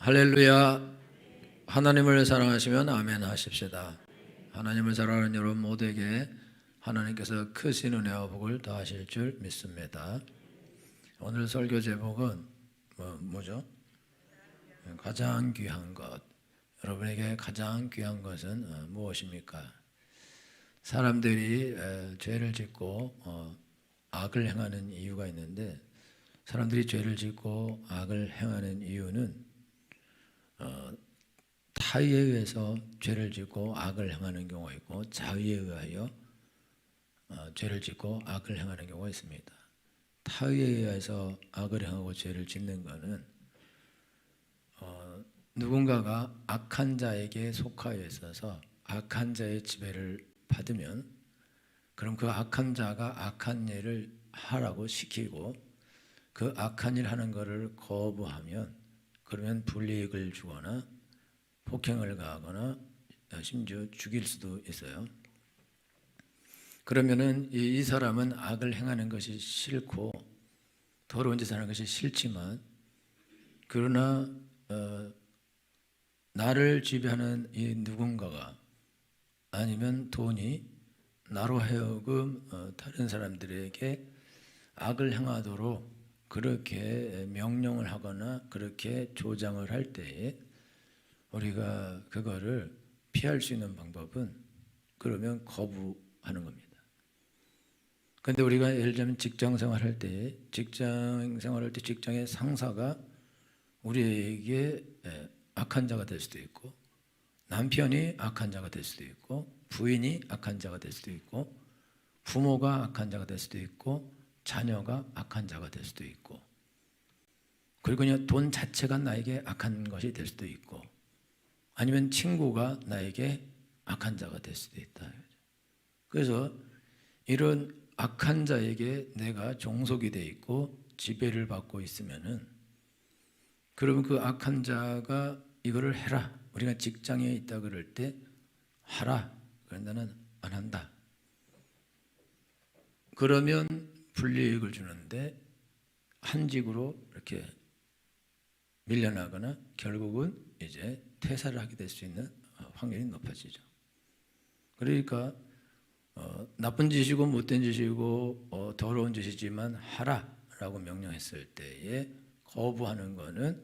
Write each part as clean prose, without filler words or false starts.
할렐루야. 하나님을 사랑하시면 아멘 하십시다. 하나님을 사랑하는 여러분 모두에게 하나님께서 크신 은혜와 복을 더하실 줄 믿습니다. 오늘 설교 제목은 뭐죠? 가장 귀한 것. 여러분에게 가장 귀한 것은 무엇입니까? 사람들이 죄를 짓고 악을 행하는 이유가 있는데, 사람들이 죄를 짓고 악을 행하는 이유는 타의에 의해서 죄를 짓고 악을 행하는 경우가 있고, 자의에 의하여 죄를 짓고 악을 행하는 경우가 있습니다. 타의에 의해서 악을 행하고 죄를 짓는 것은 누군가가 악한 자에게 속하여 있어서 악한 자의 지배를 받으면, 그럼 그 악한 자가 악한 일을 하라고 시키고 그 악한 일 하는 것을 거부하면, 그러면 불이익을 주거나 폭행을 가하거나 심지어 죽일 수도 있어요. 그러면은 이 사람은 악을 행하는 것이 싫고 더러운 짓을 하는 것이 싫지만, 그러나 나를 지배하는 이 누군가가, 아니면 돈이 나로 하여금 다른 사람들에게 악을 행하도록 그렇게 명령을 하거나 그렇게 조장을 할 때에 우리가 그거를 피할 수 있는 방법은, 그러면 거부하는 겁니다. 그런데 우리가 예를 들면 직장 생활할 때, 직장의 상사가 우리에게 악한 자가 될 수도 있고, 남편이 악한 자가 될 수도 있고, 부인이 악한 자가 될 수도 있고, 부모가 악한 자가 될 수도 있고, 자녀가 악한 자가 될 수도 있고, 그리고 그냥 돈 자체가 나에게 악한 것이 될 수도 있고, 아니면 친구가 나에게 악한 자가 될 수도 있다. 그래서 이런 악한 자에게 내가 종속이 돼 있고 지배를 받고 있으면은, 그러면 그 악한 자가 이거를 해라, 우리가 직장에 있다 그럴 때 하라, 그런데 나는 안 한다. 그러면 불이익을 주는데 한직으로 이렇게 밀려나거나 결국은 이제 퇴사를 하게 될 수 있는 확률이 높아지죠. 그러니까 나쁜 짓이고 못된 짓이고 더러운 짓이지만 하라라고 명령했을 때에 거부하는 거는,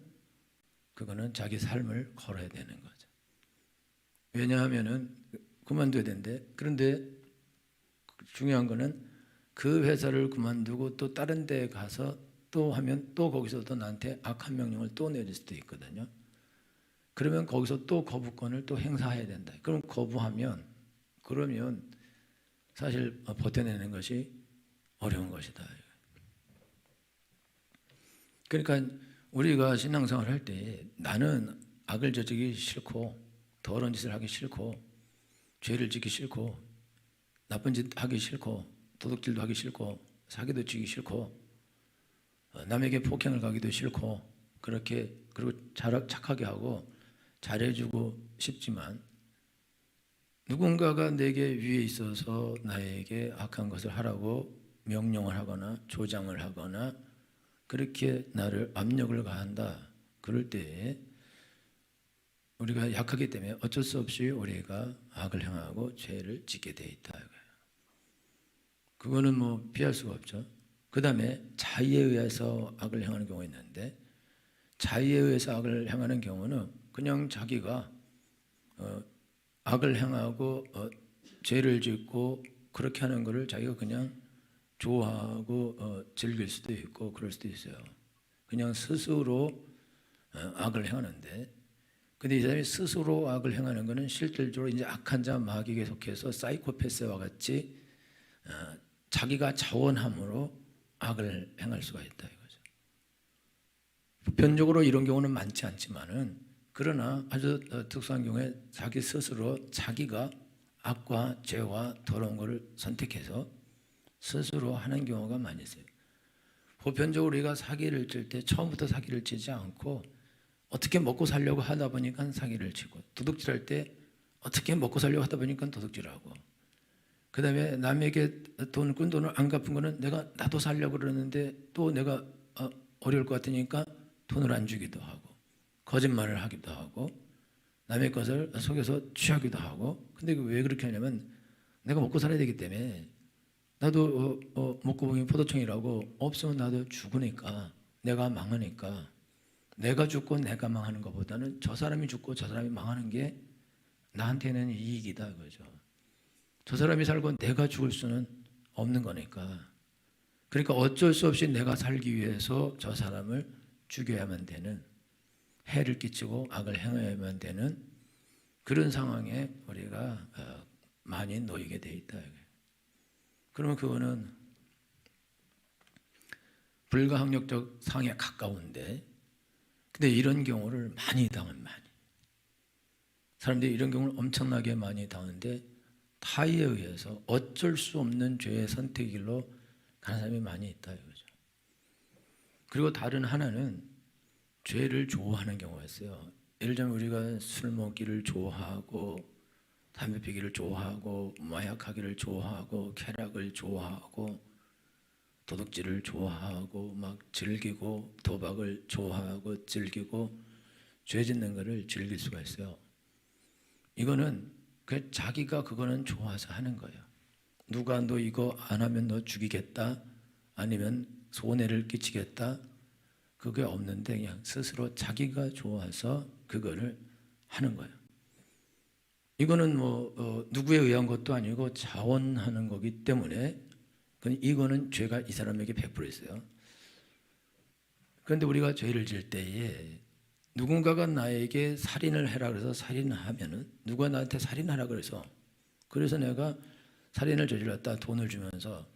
그거는 자기 삶을 걸어야 되는 거죠. 왜냐하면은 그만둬야 되는데, 그런데 중요한 거는 그 회사를 그만두고 또 다른 데 가서 또 하면 또 거기서도 나한테 악한 명령을 또 내릴 수도 있거든요. 그러면 거기서 또 거부권을 또 행사해야 된다. 그럼 거부하면, 그러면 사실 버텨내는 것이 어려운 것이다. 그러니까 우리가 신앙생활 할 때, 나는 악을 저지르기 싫고 더러운 짓을 하기 싫고 죄를 짓기 싫고 나쁜 짓 하기 싫고 도둑질도 하기 싫고 사기도 치기 싫고 남에게 폭행을 가기도 싫고, 그렇게 그리고 착하게 하고 잘해주고 싶지만, 누군가가 내게 위에 있어서 나에게 악한 것을 하라고 명령을 하거나 조장을 하거나 그렇게 나를 압력을 가한다. 그럴 때에 우리가 약하기 때문에 어쩔 수 없이 우리가 악을 행하고 죄를 짓게 돼 있다. 그거는 뭐 피할 수가 없죠. 그 다음에 자의에 의해서 악을 행하는 경우가 있는데, 자의에 의해서 악을 행하는 경우는 그냥 자기가 악을 행하고 죄를 짓고 그렇게 하는 것을 자기가 그냥 좋아하고 즐길 수도 있고 그럴 수도 있어요. 그냥 스스로 악을 행하는데, 근데 이 사람이 스스로 악을 행하는 것은 실질적으로 이제 악한 자 마귀에 속해서 사이코패스와 같이 자기가 자원함으로 악을 행할 수가 있다 이거죠. 보편적으로 이런 경우는 많지 않지만은, 그러나 아주 특수한 경우에 자기 스스로 자기가 악과 죄와 더러운 것을 선택해서 스스로 하는 경우가 많이 있어요. 보편적으로 우리가 사기를 칠 때 처음부터 사기를 치지 않고 어떻게 먹고 살려고 하다 보니까 사기를 치고, 도둑질할 때 어떻게 먹고 살려고 하다 보니까 도둑질하고, 그 다음에 남에게 꾼 돈을 안 갚은 거는 나도 살려고 그러는데 또 내가 어려울 것 같으니까 돈을 안 주기도 하고, 거짓말을 하기도 하고 남의 것을 속여서 취하기도 하고. 근데 왜 그렇게 하냐면 내가 먹고 살아야 되기 때문에 나도 먹고 보면 포도청이라고 없으면 나도 죽으니까 내가 망하니까 내가 죽고 내가 망하는 것보다는 저 사람이 죽고 저 사람이 망하는 게 나한테는 이익이다 그죠. 저 사람이 살고 내가 죽을 수는 없는 거니까. 그러니까 어쩔 수 없이 내가 살기 위해서 저 사람을 죽여야만 되는, 해를 끼치고 악을 행해야만 되는 그런 상황에 우리가 많이 놓이게 돼 있다. 그러면 그거는 불가항력적 상에 가까운데, 근데 이런 경우를 많이 당한 사람들이 이런 경우를 엄청나게 많이 당하는데 타의에 의해서 어쩔 수 없는 죄의 선택의 길로 가는 사람이 많이 있다 이거죠. 그리고 다른 하나는 죄를 좋아하는 경우가 있어요. 예를 들면 우리가 술 먹기를 좋아하고 담배 피기를 좋아하고 마약하기를 좋아하고 쾌락을 좋아하고 도둑질을 좋아하고 막 즐기고 도박을 좋아하고 즐기고 죄 짓는 것을 즐길 수가 있어요. 이거는 자기가 그거는 좋아서 하는 거예요. 누가 너 이거 안 하면 너 죽이겠다 아니면 손해를 끼치겠다 그게 없는데 그냥 스스로 자기가 좋아서 그거를 하는 거예요. 이거는 누구에 의한 것도 아니고 자원하는 거기 때문에 이거는 죄가 이 사람에게 100% 있어요. 그런데 우리가 죄를 지을 때에 누군가가 나에게 살인을 해라 그래서 살인하면은, 누가 나한테 살인하라 그래서 내가 살인을 저질렀다 돈을 주면서,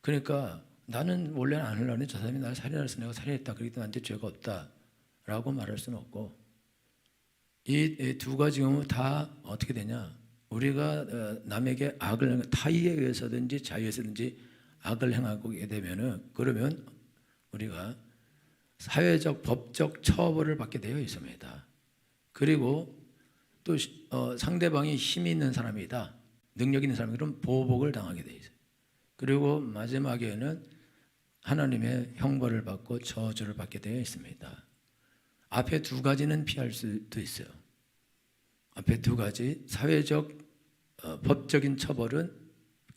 그러니까 나는 원래는 안 하려고 했는데 저 사람이 나를 살인해서 내가 살인했다 그러기 때문에 나한테 죄가 없다라고 말할 수는 없고, 이 두 가지 경우 다 어떻게 되냐, 우리가 남에게 악을 타의에 의해서든지 자의에서든지 악을 행하게 되면은 그러면 우리가 사회적 법적 처벌을 받게 되어 있습니다. 그리고 또 상대방이 힘이 있는 사람이다, 능력 있는 사람이 그럼 보복을 당하게 되어 있어요. 그리고 마지막에는 하나님의 형벌을 받고 저주를 받게 되어 있습니다. 앞에 두 가지는 피할 수도 있어요. 앞에 두 가지, 사회적 법적인 처벌은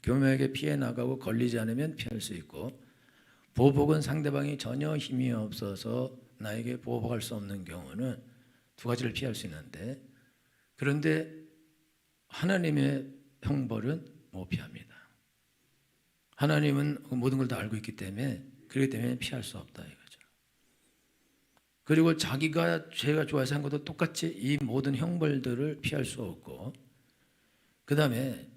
교묘하게 피해 나가고 걸리지 않으면 피할 수 있고, 보복은 상대방이 전혀 힘이 없어서 나에게 보복할 수 없는 경우는 두 가지를 피할 수 있는데, 그런데 하나님의 형벌은 못 피합니다. 하나님은 모든 걸 다 알고 있기 때문에, 그렇기 때문에 피할 수 없다 이거죠. 그리고 자기가 죄가 좋아서 한 것도 똑같이 이 모든 형벌들을 피할 수 없고, 그 다음에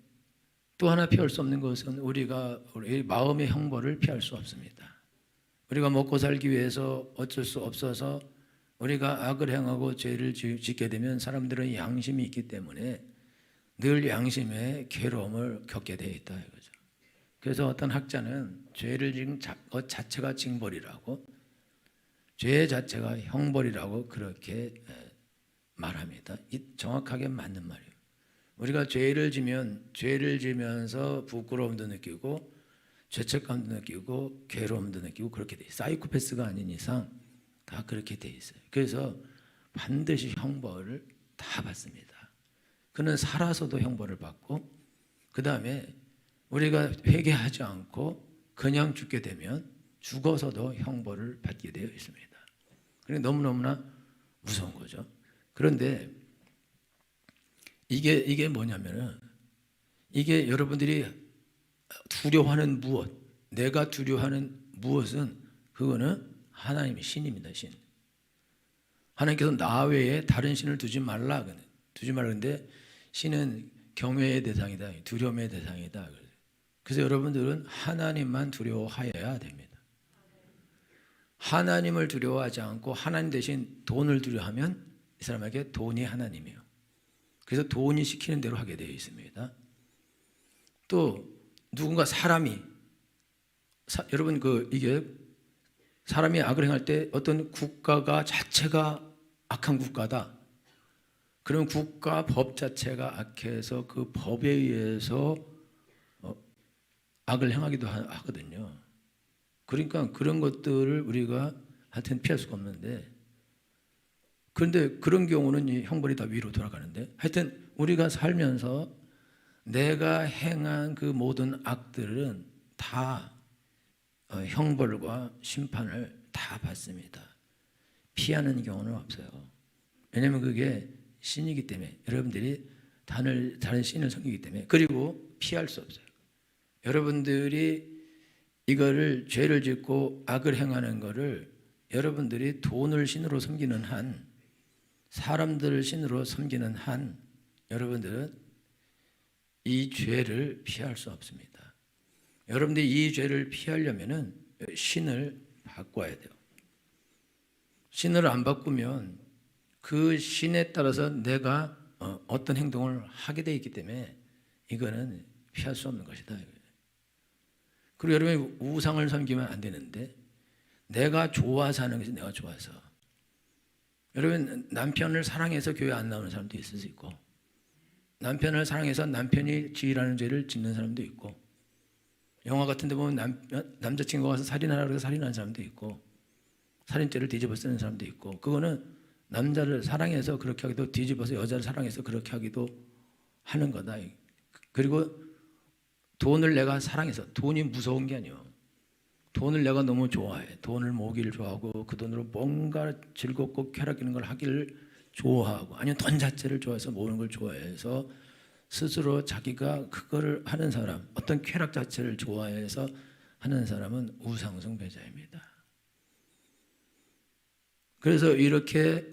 또 하나 피할 수 없는 것은 우리 마음의 형벌을 피할 수 없습니다. 우리가 먹고 살기 위해서 어쩔 수 없어서 우리가 악을 행하고 죄를 짓게 되면 사람들은 양심이 있기 때문에 늘 양심의 괴로움을 겪게 되어 있다 이거죠. 그래서 어떤 학자는 죄를 지은 것 자체가 징벌이라고, 죄 자체가 형벌이라고 그렇게 말합니다. 정확하게 맞는 말이에요. 우리가 죄를 지면서 부끄러움도 느끼고 죄책감도 느끼고 괴로움도 느끼고 그렇게 돼 있어요. 사이코패스가 아닌 이상 다 그렇게 돼 있어요. 그래서 반드시 형벌을 다 받습니다. 그는 살아서도 형벌을 받고, 그 다음에 우리가 회개하지 않고 그냥 죽게 되면 죽어서도 형벌을 받게 되어 있습니다. 그러니까 너무너무나 무서운 거죠. 그런데 이게 뭐냐면은, 이게 여러분들이 두려워하는 무엇, 내가 두려워하는 무엇은 그거는 하나님의 신입니다. 신. 하나님께서 나 외에 다른 신을 두지 말라 그런데 신은 경외의 대상이다, 두려움의 대상이다. 그래서 여러분들은 하나님만 두려워하여야 됩니다. 하나님을 두려워하지 않고 하나님 대신 돈을 두려워하면 이 사람에게 돈이 하나님이에요. 그래서 돈이 시키는 대로 하게 되어 있습니다. 또 누군가 여러분 이게 사람이 악을 행할 때 어떤 국가가 자체가 악한 국가다, 그러면 국가 법 자체가 악해서 그 법에 의해서 악을 행하기도 하거든요. 그러니까 그런 것들을 우리가 하여튼 피할 수가 없는데, 그런데 그런 경우는 이 형벌이 다 위로 돌아가는데, 하여튼 우리가 살면서 내가 행한 그 모든 악들은 다 형벌과 심판을 다 받습니다. 피하는 경우는 없어요. 왜냐하면 그게 신이기 때문에, 여러분들이 다른 신을 섬기기 때문에. 그리고 피할 수 없어요. 여러분들이 이거를 죄를 짓고 악을 행하는 거를 여러분들이 돈을 신으로 섬기는 한, 사람들을 신으로 섬기는 한, 여러분들은 이 죄를 피할 수 없습니다. 여러분들이 이 죄를 피하려면은 신을 바꿔야 돼요. 신을 안 바꾸면 그 신에 따라서 내가 어떤 행동을 하게 돼 있기 때문에 이거는 피할 수 없는 것이다. 그리고 여러분이 우상을 섬기면 안 되는데, 내가 좋아서 하는 것이 내가 좋아서. 여러분, 남편을 사랑해서 교회 안 나오는 사람도 있을 수 있고, 남편을 사랑해서 남편이 지으라는 죄를 짓는 사람도 있고, 영화 같은 데 보면 남자친구가 와서 살인하라고 해서 살인하는 사람도 있고, 살인죄를 뒤집어 쓰는 사람도 있고, 그거는 남자를 사랑해서 그렇게 하기도, 뒤집어서 여자를 사랑해서 그렇게 하기도 하는 거다. 그리고 돈을 내가 사랑해서, 돈이 무서운 게 아니에요. 돈을 내가 너무 좋아해. 돈을 모으기를 좋아하고, 그 돈으로 뭔가 즐겁고 쾌락 있는 걸 하기를 좋아하고, 아니면 돈 자체를 좋아해서 모으는 걸 좋아해서 스스로 자기가 그거를 하는 사람, 어떤 쾌락 자체를 좋아해서 하는 사람은 우상 숭배자입니다. 그래서 이렇게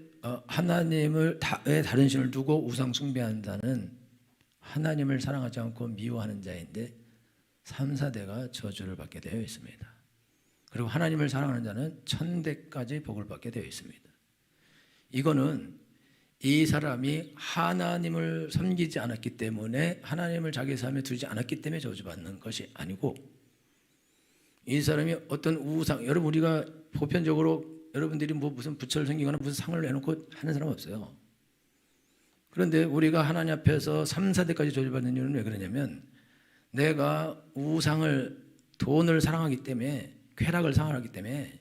하나님을 왜 다른 신을 두고 우상 숭배한 자는 하나님을 사랑하지 않고 미워하는 자인데 3, 4대가 저주를 받게 되어 있습니다. 그리고 하나님을 사랑하는 자는 1000대까지 복을 받게 되어 있습니다. 이거는 이 사람이 하나님을 섬기지 않았기 때문에, 하나님을 자기 삶에 두지 않았기 때문에 저주받는 것이 아니고, 이 사람이 어떤 우상, 여러분 우리가 보편적으로 여러분들이 뭐 무슨 부처를 섬기거나 무슨 상을 내놓고 하는 사람 없어요. 그런데 우리가 하나님 앞에서 3, 4대까지 저주받는 이유는 왜 그러냐면, 내가 우상을, 돈을 사랑하기 때문에, 쾌락을 사랑하기 때문에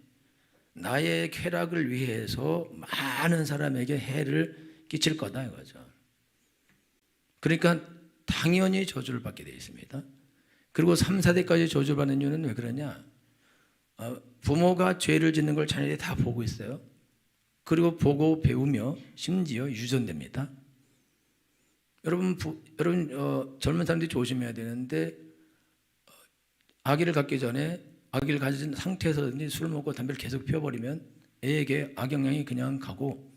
나의 쾌락을 위해서 많은 사람에게 해를 끼칠 거다 이거죠. 그러니까 당연히 저주를 받게 되어 있습니다. 그리고 3, 4대까지 저주를 받는 이유는 왜 그러냐? 부모가 죄를 짓는 걸 자녀들이 다 보고 있어요. 그리고 보고 배우며 심지어 유전됩니다. 여러분 젊은 사람들이 조심해야 되는데, 아기를 갖기 전에 아기를 가진 상태에서든지 술 먹고 담배를 계속 피워버리면 애에게 악영향이 그냥 가고,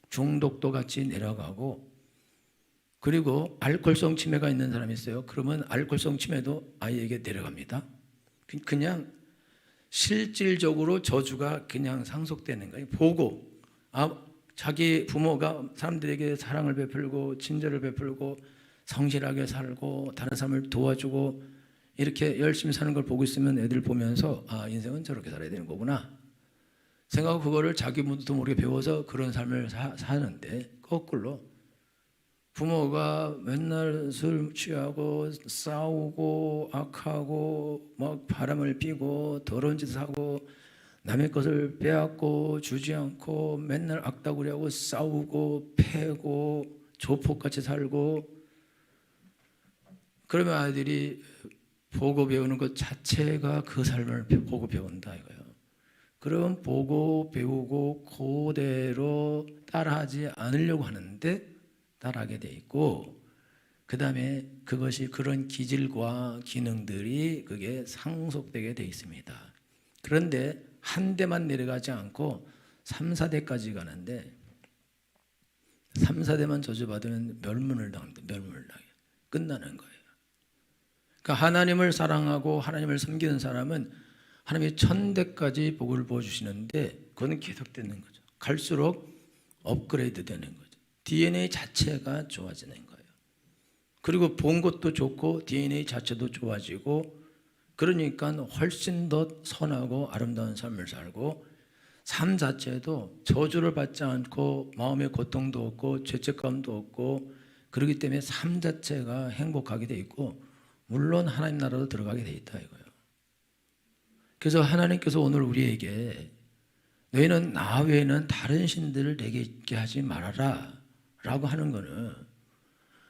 중독도 같이 내려가고, 그리고 알코올성 치매가 있는 사람이 있어요. 그러면 알코올성 치매도 아이에게 내려갑니다. 그냥 실질적으로 저주가 그냥 상속되는 거예요. 보고 자기 부모가 사람들에게 사랑을 베풀고 친절을 베풀고 성실하게 살고 다른 사람을 도와주고 이렇게 열심히 사는 걸 보고 있으면 애들 보면서 인생은 저렇게 살아야 되는 거구나 생각하고 그거를 자기도 모르게 배워서 그런 삶을 사는데, 거꾸로 부모가 맨날 술 취하고 싸우고 악하고 막 바람을 피고 더러운 짓을 하고 남의 것을 빼앗고 주지 않고 맨날 악다구리하고 싸우고 패고 조폭같이 살고, 그러면 아이들이 보고 배우는 것 자체가 그 삶을 보고 배운다 이거예요. 그럼 보고 배우고 그대로 따라하지 않으려고 하는데 따라하게 돼 있고, 그 다음에 그것이 그런 기질과 기능들이 그게 상속되게 돼 있습니다. 그런데 한 대만 내려가지 않고 3, 4대까지 가는데, 3, 4대만 저주받으면 멸문을 당합니다. 멸문을 당해요. 끝나는 거예요. 그러니까 하나님을 사랑하고 하나님을 섬기는 사람은 하나님이 1000대까지 복을 부어주시는데, 그거는 계속되는 거죠. 갈수록 업그레이드 되는 거죠. DNA 자체가 좋아지는 거예요. 그리고 본 것도 좋고 DNA 자체도 좋아지고, 그러니까 훨씬 더 선하고 아름다운 삶을 살고, 삶 자체도 저주를 받지 않고 마음의 고통도 없고 죄책감도 없고, 그렇기 때문에 삶 자체가 행복하게 돼 있고, 물론 하나님 나라도 들어가게 돼 있다 이거예요. 그래서 하나님께서 오늘 우리에게 너희는 나 외에는 다른 신들을 내게 있게 하지 말아라 라고 하는 거는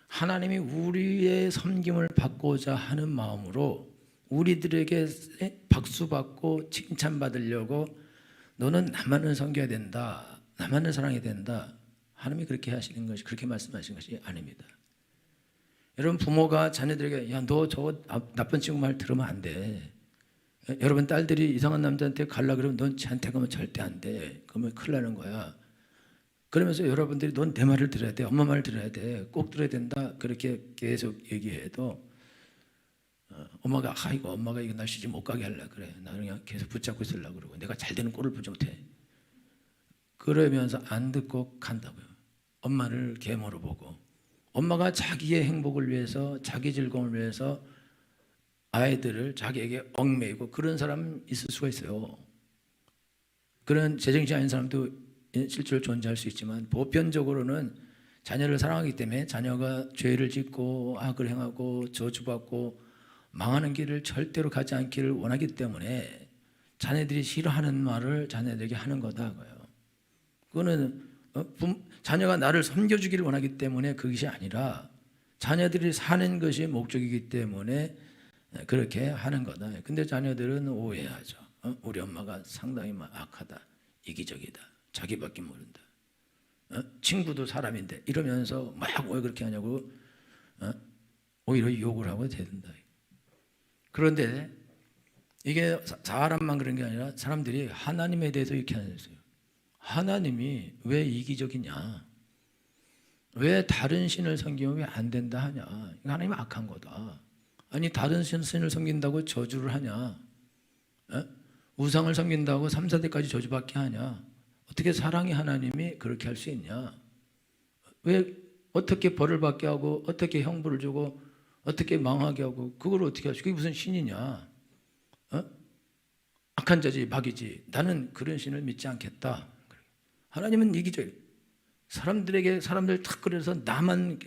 하나님이 우리의 섬김을 받고자 하는 마음으로 우리들에게 박수받고 칭찬받으려고 너는 나만을 섬겨야 된다, 나만을 사랑해야 된다, 하나님이 그렇게 하시는 것이, 그렇게 말씀하시는 것이 아닙니다. 여러분, 부모가 자녀들에게 야, 너 저 나쁜 친구 말 들으면 안 돼. 여러분 딸들이 이상한 남자한테 갈라 그러면 넌 쟤한테 가면 절대 안 돼. 그러면 큰일 나는 거야. 그러면서 여러분들이 넌 내 말을 들어야 돼, 엄마 말을 들어야 돼, 꼭 들어야 된다, 그렇게 계속 얘기해도 엄마가 이거 엄마가 이거 날 시집 못 가게 하려 그래. 나는 그냥 계속 붙잡고 있으려고 그러고 내가 잘 되는 꼴을 보지 못해. 그러면서 안 듣고 간다고요. 엄마를 계모로 보고 엄마가 자기의 행복을 위해서, 자기 즐거움을 위해서 아이들을 자기에게 얽매이고 그런 사람 있을 수가 있어요. 그런 제정신이 아닌 사람도 실제로 존재할 수 있지만 보편적으로는 자녀를 사랑하기 때문에 자녀가 죄를 짓고 악을 행하고 저주받고 망하는 길을 절대로 가지 않기를 원하기 때문에 자녀들이 싫어하는 말을 자녀들에게 하는 거다고요. 그거는 자녀가 나를 섬겨주기를 원하기 때문에 그것이 아니라 자녀들이 사는 것이 목적이기 때문에 그렇게 하는 거다. 근데 자녀들은 오해하죠. 우리 엄마가 상당히 악하다, 이기적이다, 자기밖에 모른다, 친구도 사람인데 이러면서 막 왜 그렇게 하냐고 오히려 욕을 하고 대든다. 그런데 이게 사람만 그런 게 아니라 사람들이 하나님에 대해서 이렇게 하는 거예요. 하나님이 왜 이기적이냐? 왜 다른 신을 섬기면 왜 안 된다 하냐? 하나님이 악한 거다. 아니 다른 신을 섬긴다고 저주를 하냐? 우상을 섬긴다고 3, 4대까지 저주받게 하냐? 어떻게 사랑의 하나님이 그렇게 할 수 있냐? 왜 어떻게 벌을 받게 하고 어떻게 형벌을 주고 어떻게 망하게 하고 그걸 어떻게 하시고 그게 무슨 신이냐? 악한 자지 박이지. 나는 그런 신을 믿지 않겠다. 하나님은 이기적. 사람들 탁 그래서 나만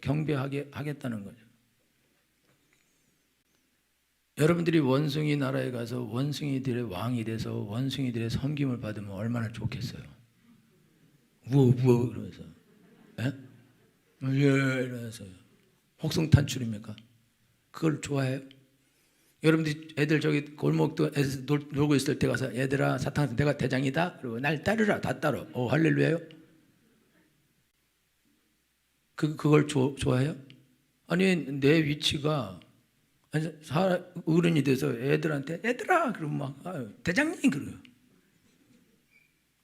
경배하게 하겠다는 거죠. 여러분들이 원숭이 나라에 가서 원숭이들의 왕이 돼서 원숭이들의 섬김을 받으면 얼마나 좋겠어요. 우와 그러면서 이러면서 혹성탄출입니까? 그걸 좋아해요? 여러분들이 애들 저기 골목도 놀고 있을 때 가서 얘들아 사탄한테 내가 대장이다 그리고 날 따르라 다 따라. 할렐루야요? 그걸 좋아해요? 아니 내 위치가 어른이 돼서 애들한테 애들아 그러고 막 대장님 그래요.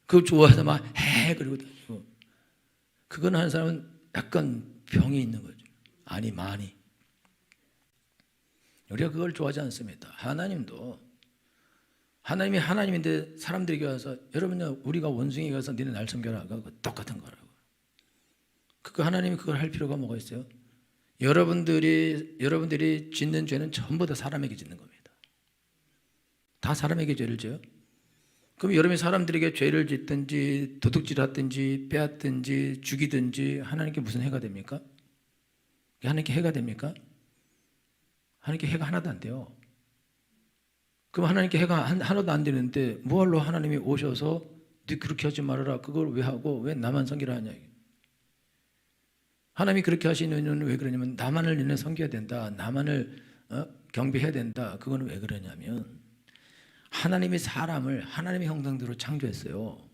그거 좋아해서 막 해 그러고 다니고. 그건 하는 사람은 약간 병이 있는 거죠. 아니 많이. 우리가 그걸 좋아하지 않습니다. 하나님도 하나님이 하나님인데 사람들에게 와서 여러분요 우리가 원숭이 가서 니네 날 섬겨라 그거 똑같은 거라고. 그거 하나님이 그걸 할 필요가 뭐가 있어요? 여러분들이 짓는 죄는 전부 다 사람에게 짓는 겁니다. 다 사람에게 죄를 져요. 그럼 여러분이 사람들에게 죄를 짓든지 도둑질하든지 빼앗든지 죽이든지 하나님께 무슨 해가 됩니까? 하나님께 해가 됩니까? 하나님께 해가 하나도 안 돼요. 그럼 하나님께 해가 하나도 안 되는데 뭐하러 하나님이 오셔서 네 그렇게 하지 말아라 그걸 왜 하고 왜 나만 섬기라 하냐. 하나님이 그렇게 하시는 이유는 왜 그러냐면 나만을 너네 섬겨야 된다, 나만을 경배해야 된다. 그거는 왜 그러냐면 하나님이 사람을 하나님의 형상대로 창조했어요.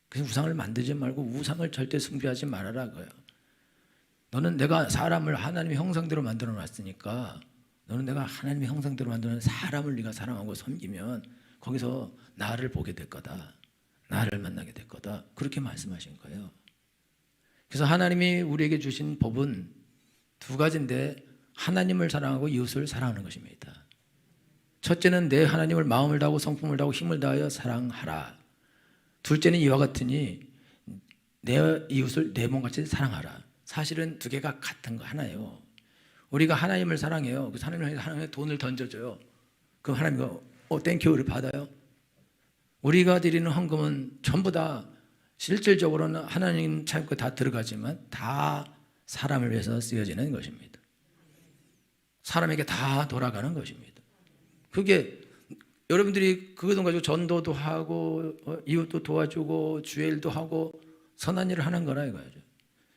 그래서 우상을 만들지 말고 우상을 절대 숭배하지 말아라 그래요. 너는 내가 사람을 하나님의 형상대로 만들어 놨으니까 너는 내가 하나님의 형상대로 만드는 사람을 네가 사랑하고 섬기면 거기서 나를 보게 될 거다, 나를 만나게 될 거다, 그렇게 말씀하신 거예요. 그래서 하나님이 우리에게 주신 법은 두 가지인데 하나님을 사랑하고 이웃을 사랑하는 것입니다. 첫째는 내 하나님을 마음을 다하고 성품을 다하고 힘을 다하여 사랑하라. 둘째는 이와 같으니 내 이웃을 내 몸같이 사랑하라. 사실은 두 개가 같은 거 하나예요. 우리가 하나님을 사랑해요. 그 하나님의 돈을 던져줘요. 그럼 하나님이 땡큐를 받아요. 우리가 드리는 헌금은 전부 다 실질적으로는 하나님 창고에 다 들어가지만 다 사람을 위해서 쓰여지는 것입니다. 사람에게 다 돌아가는 것입니다. 그게 여러분들이 그 돈 가지고 전도도 하고 이웃도 도와주고 주의 일도 하고 선한 일을 하는 거라 이거죠.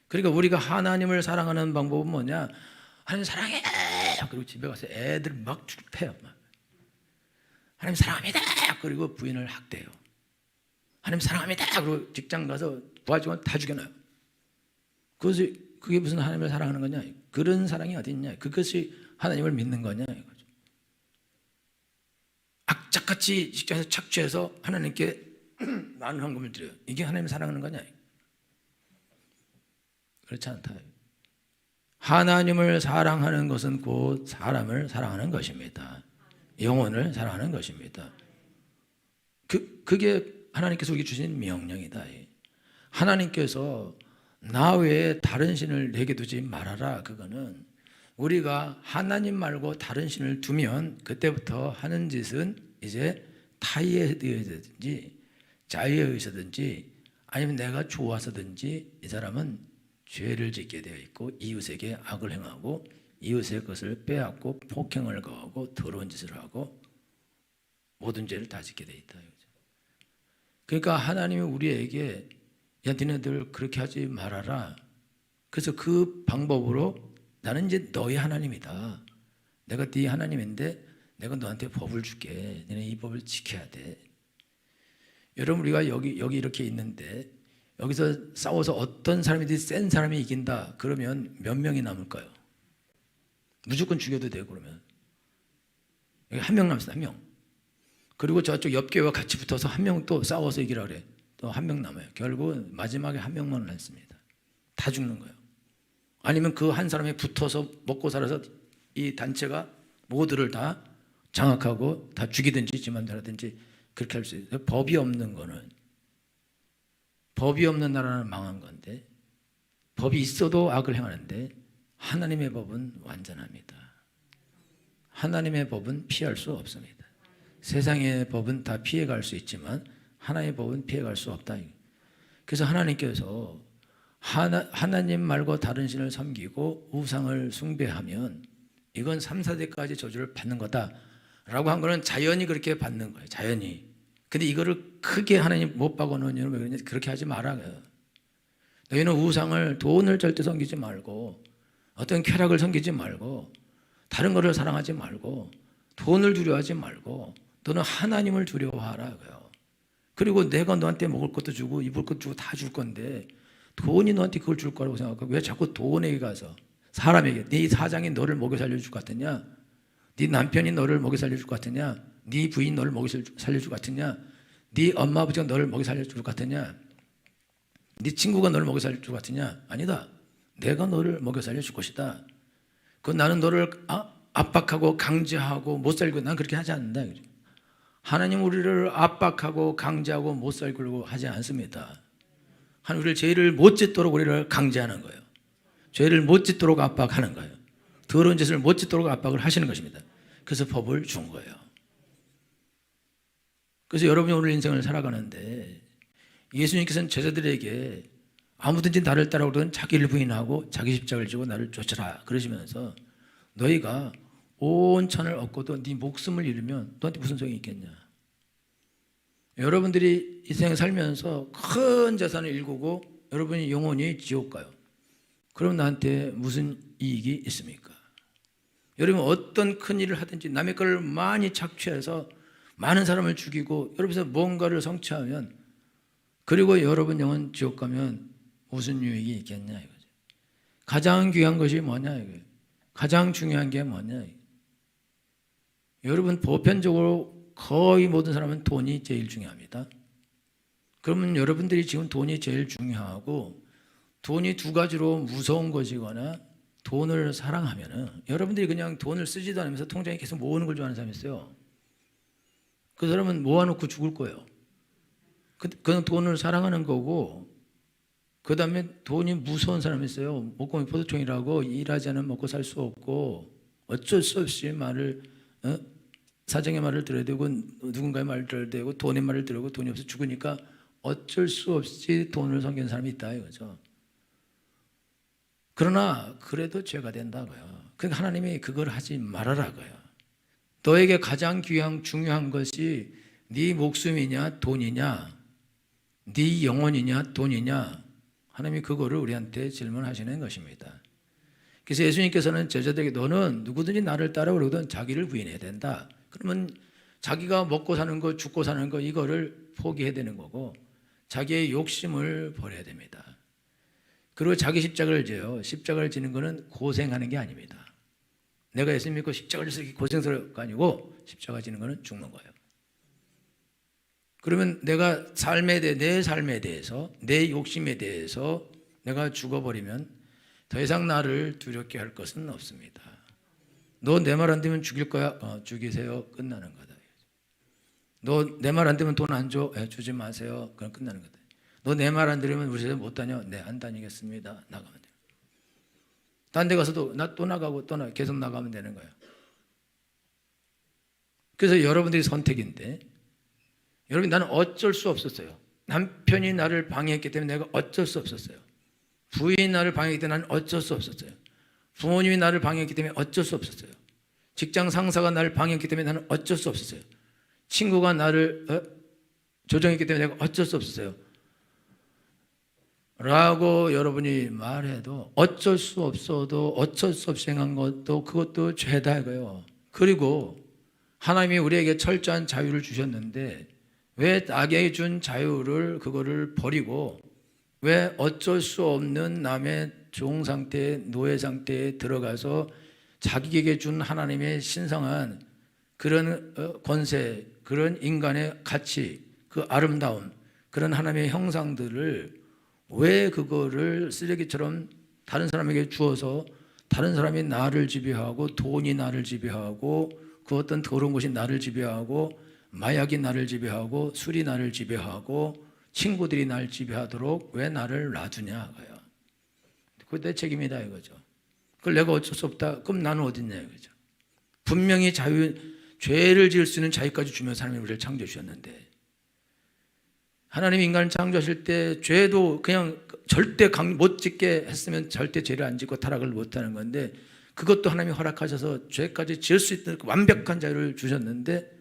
그러니까 우리가 하나님을 사랑하는 방법은 뭐냐? 하나님 사랑해. 그리고 집에 가서 애들 막 패요. 하나님 사랑합니다. 그리고 부인을 학대요. 하나님 사랑합니다. 그리고 직장 가서 부하 직원 다 죽여놔요. 그게 무슨 하나님을 사랑하는 거냐? 그런 사랑이 어디 있냐? 그것이 하나님을 믿는 거냐 이거죠. 악착같이 직장에서 착취해서 하나님께 많은 헌금을 드려요. 이게 하나님을 사랑하는 거냐? 그렇지 않다. 하나님을 사랑하는 것은 곧 사람을 사랑하는 것입니다. 영혼을 사랑하는 것입니다. 그게 하나님께서 우리에게 주신 명령이다. 하나님께서 나 외에 다른 신을 내게 두지 말아라. 그거는 우리가 하나님 말고 다른 신을 두면 그때부터 하는 짓은 이제 타의에 의해서든지 자의에 의해서든지 아니면 내가 좋아서든지 이 사람은 죄를 짓게 되어 있고 이웃에게 악을 행하고 이웃의 것을 빼앗고 폭행을 가하고 더러운 짓을 하고 모든 죄를 다 짓게 되어 있다. 그러니까 하나님이 우리에게 야 너네들 그렇게 하지 말아라. 그래서 그 방법으로 나는 이제 너희 하나님이다. 내가 네 하나님인데 내가 너한테 법을 줄게. 너네 이 법을 지켜야 돼. 여러분 우리가 여기 이렇게 있는데 여기서 싸워서 어떤 사람이든 센 사람이 이긴다. 그러면 몇 명이 남을까요? 무조건 죽여도 되고 그러면 여기 한 명 남았어. 한 명. 그리고 저쪽 옆 교회와 같이 붙어서 한 명 또 싸워서 이기라 그래. 또 한 명 남아요. 결국 마지막에 한 명만 남습니다. 다 죽는 거예요. 아니면 그 한 사람이 붙어서 먹고 살아서 이 단체가 모두를 다 장악하고 다 죽이든지 지만하든지 그렇게 할 수 있어요. 법이 없는 거는 법이 없는 나라는 망한 건데 법이 있어도 악을 행하는데 하나님의 법은 완전합니다. 하나님의 법은 피할 수 없습니다. 세상의 법은 다 피해갈 수 있지만 하나님의 법은 피해갈 수 없다. 그래서 하나님께서 하나님 말고 다른 신을 섬기고 우상을 숭배하면 이건 3, 4대까지 저주를 받는 거다라고 한 거는 자연히 그렇게 받는 거예요. 자연히. 근데 이거를 크게 하나님 못 박아놓으면 왜 그러냐? 그렇게 하지 말아요. 너희는 우상을 돈을 절대 섬기지 말고 어떤 쾌락을 섬기지 말고 다른 것을 사랑하지 말고 돈을 두려워하지 말고 너는 하나님을 두려워하라고요. 그리고 내가 너한테 먹을 것도 주고 입을 것도 주고 다 줄 건데 돈이 너한테 그걸 줄 거라고 생각하고 왜 자꾸 돈에게 가서 사람에게 네 사장이 너를 먹여 살려줄 것 같으냐? 네 남편이 너를 먹여 살려줄 것 같으냐? 네 부인 너를 먹여 살려줄 것 같으냐? 네 엄마 아버지가 너를 먹여 살려줄 것 같으냐? 네 친구가 너를 먹여 살려줄 것 같으냐? 아니다. 내가 너를 먹여 살려줄 것이다. 그 나는 너를 압박하고 강제하고 못 살고 난 그렇게 하지 않는다. 하나님 우리를 압박하고 강제하고 못 살고 하지 않습니다. 하나님 우리를 죄를 못 짓도록 우리를 강제하는 거예요. 죄를 못 짓도록 압박하는 거예요. 더러운 짓을 못 짓도록 압박을 하시는 것입니다. 그래서 법을 준 거예요. 그래서 여러분이 오늘 인생을 살아가는데 예수님께서는 제자들에게 아무든지 나를 따라오든 자기를 부인하고 자기 십자가를 지고 나를 쫓으라 그러시면서 너희가 온 천을 얻고도 네 목숨을 잃으면 너한테 무슨 소용이 있겠냐. 여러분들이 이 세상 살면서 큰 재산을 일구고 여러분이 영원히 지옥 가요. 그럼 나한테 무슨 이익이 있습니까? 여러분 어떤 큰 일을 하든지 남의 걸 많이 착취해서 많은 사람을 죽이고 여러분께서 뭔가를 성취하면 그리고 여러분 영혼 지옥 가면 무슨 유익이 있겠냐 이거죠. 가장 귀한 것이 뭐냐 이거예요. 가장 중요한 게 뭐냐. 여러분 보편적으로 거의 모든 사람은 돈이 제일 중요합니다. 그러면 여러분들이 지금 돈이 제일 중요하고 돈이 두 가지로 무서운 것이거나 돈을 사랑하면은 여러분들이 그냥 돈을 쓰지도 않으면서 통장에 계속 모으는 걸 좋아하는 사람이 있어요. 그 사람은 모아놓고 죽을 거예요. 그는 돈을 사랑하는 거고 그 다음에 돈이 무서운 사람이 있어요. 목공이 포도통이라고 일하지 않으면 먹고 살 수 없고 어쩔 수 없이 사정의 말을 들어야 되고 누군가의 말을 들어야 되고 돈의 말을 들어야 되고 돈이 없어 죽으니까 어쩔 수 없이 돈을 섬기는 사람이 있다 이거죠. 그러나 그래도 죄가 된다고요. 그러니까 하나님이 그걸 하지 말아라고요. 너에게 가장 중요한 것이 네 목숨이냐 돈이냐, 네 영혼이냐 돈이냐, 하나님이 그거를 우리한테 질문하시는 것입니다. 그래서 예수님께서는 제자들에게 너는 누구든지 나를 따라오려거든 자기를 부인해야 된다. 그러면 자기가 먹고 사는 거, 죽고 사는 거 이거를 포기해야 되는 거고 자기의 욕심을 버려야 됩니다. 그리고 자기 십자가를 져요. 십자가를 지는 거는 고생하는 게 아닙니다. 내가 예수 믿고 십자가를 져서 고생스러울 거 아니고 십자가 지는 거는 죽는 거예요. 그러면 내가 내 삶에 대해서, 내 욕심에 대해서 내가 죽어버리면 더 이상 나를 두렵게 할 것은 없습니다. 너 내 말 안 되면 죽일 거야? 죽이세요. 끝나는 거다. 너 내 말 안 되면 돈 안 줘? 주지 마세요. 그럼 끝나는 거다. 너 내 말 안 들으면 우리 집에 못 다녀? 네, 안 다니겠습니다. 나가면 돼요. 딴 데 가서도 또 나가고 계속 나가면 되는 거예요. 그래서 여러분들이 선택인데, 여러분 나는 어쩔 수 없었어요. 남편이 나를 방해했기 때문에 내가 어쩔 수 없었어요. 부인이 나를 방해했기 때문에 나는 어쩔 수 없었어요. 부모님이 나를 방해했기 때문에 어쩔 수 없었어요. 직장 상사가 나를 방해했기 때문에 나는 어쩔 수 없었어요. 친구가 나를 조정했기 때문에 내가 어쩔 수 없었어요. 라고 여러분이 말해도 어쩔 수 없어도 어쩔 수 없이 행한 것도 그것도 죄다 이거예요. 그리고 하나님이 우리에게 철저한 자유를 주셨는데 왜 나에게 준 자유를 그거를 버리고 왜 어쩔 수 없는 남의 종 상태, 노예 상태에 들어가서 자기에게 준 하나님의 신성한 그런 권세, 그런 인간의 가치, 그 아름다움, 그런 하나님의 형상들을 왜 그거를 쓰레기처럼 다른 사람에게 주어서 다른 사람이 나를 지배하고 돈이 나를 지배하고 그 어떤 더러운 것이 나를 지배하고 마약이 나를 지배하고 술이 나를 지배하고 친구들이 나를 지배하도록 왜 나를 놔두냐 고요. 그게 내 책임이다 이거죠. 그걸 내가 어쩔 수 없다. 그럼 나는 어딨냐 이거죠. 분명히 죄를 지을 수 있는 자유까지 주면서 하나님이 우리를 창조해 주셨는데 하나님이 인간을 창조하실 때 죄도 그냥 절대 못 짓게 했으면 절대 죄를 안 짓고 타락을 못하는 건데 그것도 하나님이 허락하셔서 죄까지 지을 수 있는 완벽한 자유를 주셨는데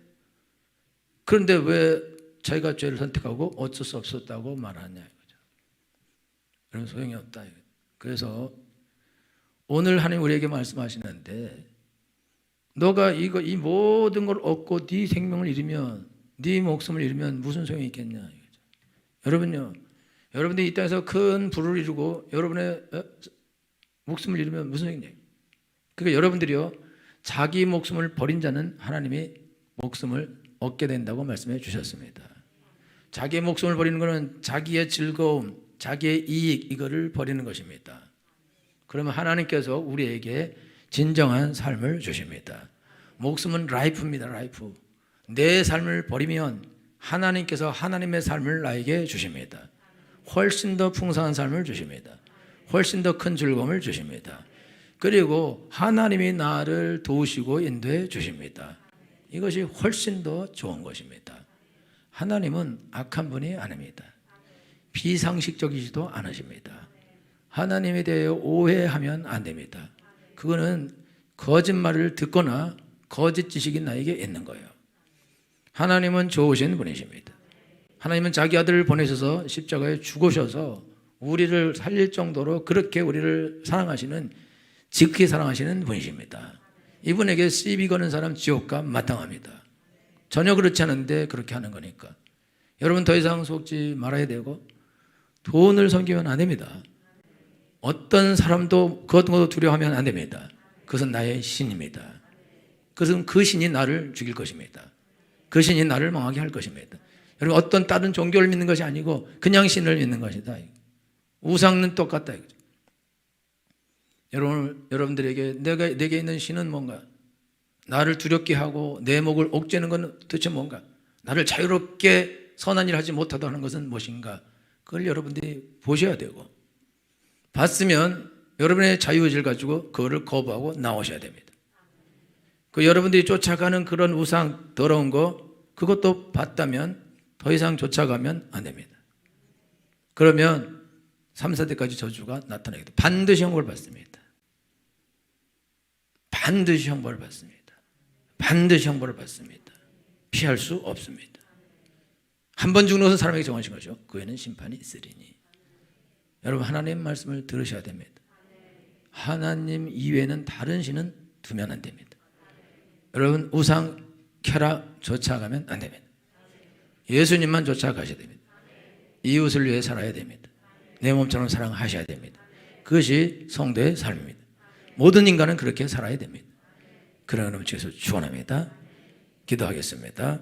그런데 왜 자기가 죄를 선택하고 어쩔 수 없었다고 말하냐 이거죠. 그럼 소용이 없다. 그래서 오늘 하나님 우리에게 말씀하시는데 너가 이 모든 걸 얻고 네 생명을 잃으면 네 목숨을 잃으면 무슨 소용이 있겠냐 이거죠. 여러분요, 여러분들이 이 땅에서 큰 부를 이루고 여러분의 목숨을 잃으면 무슨 소용이냐. 그러니까 여러분들이요 자기 목숨을 버린 자는 하나님이 목숨을 얻게 된다고 말씀해 주셨습니다. 자기의 목숨을 버리는 것은 자기의 즐거움, 자기의 이익 이거를 버리는 것입니다. 그러면 하나님께서 우리에게 진정한 삶을 주십니다. 목숨은 라이프입니다. 라이프. 내 삶을 버리면 하나님께서 하나님의 삶을 나에게 주십니다. 훨씬 더 풍성한 삶을 주십니다. 훨씬 더 큰 즐거움을 주십니다. 그리고 하나님이 나를 도우시고 인도해 주십니다. 이것이 훨씬 더 좋은 것입니다. 하나님은 악한 분이 아닙니다. 비상식적이지도 않으십니다. 하나님에 대해 오해하면 안 됩니다. 그거는 거짓말을 듣거나 거짓 지식이 나에게 있는 거예요. 하나님은 좋으신 분이십니다. 하나님은 자기 아들을 보내셔서 십자가에 죽으셔서 우리를 살릴 정도로 그렇게 우리를 사랑하시는, 지극히 사랑하시는 분이십니다. 이분에게 시비 거는 사람 지옥가 마땅합니다. 전혀 그렇지 않은데 그렇게 하는 거니까. 여러분 더 이상 속지 말아야 되고 돈을 섬기면 안 됩니다. 어떤 사람도 그것도 두려워하면 안 됩니다. 그것은 나의 신입니다. 그것은 그 신이 나를 죽일 것입니다. 그 신이 나를 망하게 할 것입니다. 여러분 어떤 다른 종교를 믿는 것이 아니고 그냥 신을 믿는 것이다. 우상은 똑같다. 여러분들에게 내게 있는 신은 뭔가? 나를 두렵게 하고 내 목을 옥죄는 건 도대체 뭔가? 나를 자유롭게 선한 일을 하지 못하도록 하는 것은 무엇인가? 그걸 여러분들이 보셔야 되고 봤으면 여러분의 자유의지를 가지고 그거를 거부하고 나오셔야 됩니다. 그 여러분들이 쫓아가는 그런 우상 더러운 거 그것도 봤다면 더 이상 쫓아가면 안 됩니다. 그러면 3, 4대까지 저주가 나타나게 됩니다. 반드시 형벌을 받습니다. 반드시 형벌을 받습니다. 반드시 형벌을 받습니다. 피할 수 없습니다. 한 번 죽는 것은 사람에게 정하신 거죠. 그 후에는 심판이 있으리니. 여러분, 하나님의 말씀을 들으셔야 됩니다. 하나님 이외에는 다른 신은 두면 안 됩니다. 여러분, 우상, 쾌락 쫓아가면 안 됩니다. 예수님만 쫓아가셔야 됩니다. 이웃을 위해 살아야 됩니다. 내 몸처럼 사랑하셔야 됩니다. 그것이 성도의 삶입니다. 모든 인간은 그렇게 살아야 됩니다. 그러는 주에서 축원합니다. 기도하겠습니다.